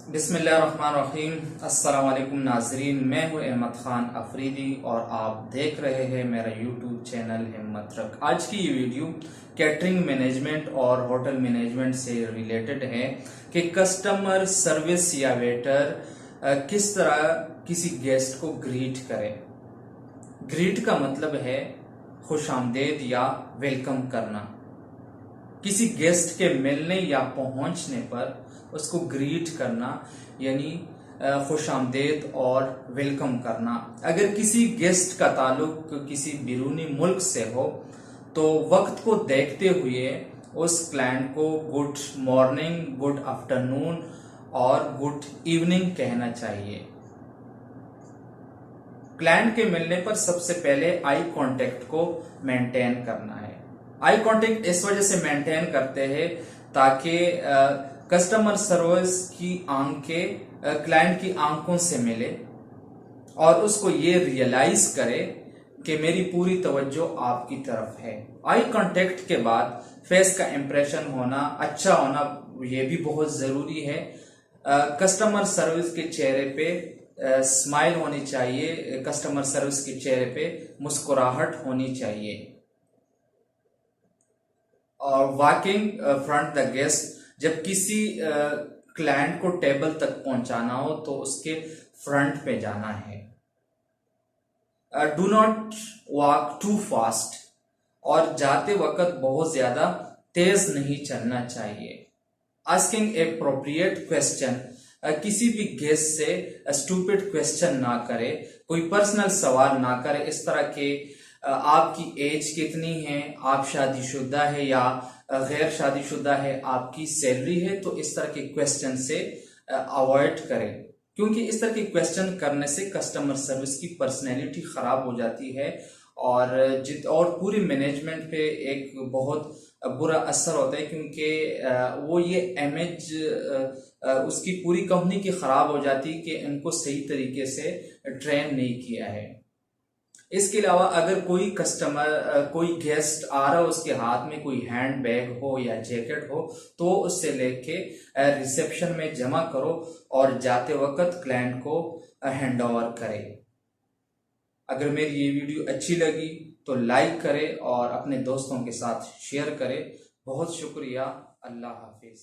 बिस्मिल्लाहिर्रहमानिर्रहीम। अस्सलाम वालेकुम नाजरीन, मैं हूं अहमद खान अफरीदी और आप देख रहे हैं मेरा यूट्यूब चैनल हिम्मत रख। आज की ये वीडियो कैटरिंग मैनेजमेंट और होटल मैनेजमेंट से रिलेटेड है कि कस्टमर सर्विस या वेटर किस तरह किसी गेस्ट को ग्रीट करे। ग्रीट का मतलब है खुशामदेद या वेलकम करना। किसी गेस्ट के मिलने या पहुंचने पर उसको ग्रीट करना यानी खुशामदेद और वेलकम करना। अगर किसी गेस्ट का ताल्लुक किसी बैरूनी मुल्क से हो तो वक्त को देखते हुए उस क्लाइंट को गुड मॉर्निंग, गुड आफ्टरनून और गुड इवनिंग कहना चाहिए। क्लाइंट के मिलने पर सबसे पहले आई कांटेक्ट को मेंटेन करना है। आई कांटेक्ट इस वजह से मेंटेन करते हैं ताकि कस्टमर सर्विस की आंखें क्लाइंट की आंखों से मिले और उसको ये रियलाइज करे कि मेरी पूरी तवज्जो आपकी तरफ है। आई कांटेक्ट के बाद फेस का इंप्रेशन होना अच्छा होना ये भी बहुत जरूरी है। कस्टमर सर्विस के चेहरे पे स्माइल होनी चाहिए, कस्टमर सर्विस के चेहरे पे मुस्कुराहट होनी चाहिए। और वॉकिंग फ्रंट द गेस्ट, जब किसी क्लाइंट को टेबल तक पहुंचाना हो तो उसके फ्रंट पे जाना है। Do not walk to fast, और जाते वक्त बहुत ज्यादा तेज नहीं चलना चाहिए। आस्किंग एप्रोप्रिएट क्वेश्चन, किसी भी गेस्ट से स्टूपिड क्वेश्चन ना करे, कोई पर्सनल सवाल ना करे इस तरह के आपकी एज कितनी है, आप शादीशुदा है या गैर शादीशुदा है, आपकी सैलरी है, तो इस तरह के क्वेश्चन से अवॉइड करें, क्योंकि इस तरह के क्वेश्चन करने से कस्टमर सर्विस की पर्सनैलिटी खराब हो जाती है और पूरी मैनेजमेंट पे एक बहुत बुरा असर होता है, क्योंकि वो ये इमेज उसकी पूरी कंपनी की खराब हो जाती है कि इनको सही तरीके से ट्रेन नहीं किया है। इसके अलावा अगर कोई कस्टमर कोई गेस्ट आ रहा हो, उसके हाथ में कोई हैंड बैग हो या जैकेट हो तो उससे लेके रिसेप्शन में जमा करो और जाते वक्त क्लाइंट को हैंड ओवर करें। अगर मेरी ये वीडियो अच्छी लगी तो लाइक करें और अपने दोस्तों के साथ शेयर करें। बहुत शुक्रिया। अल्लाह हाफिज।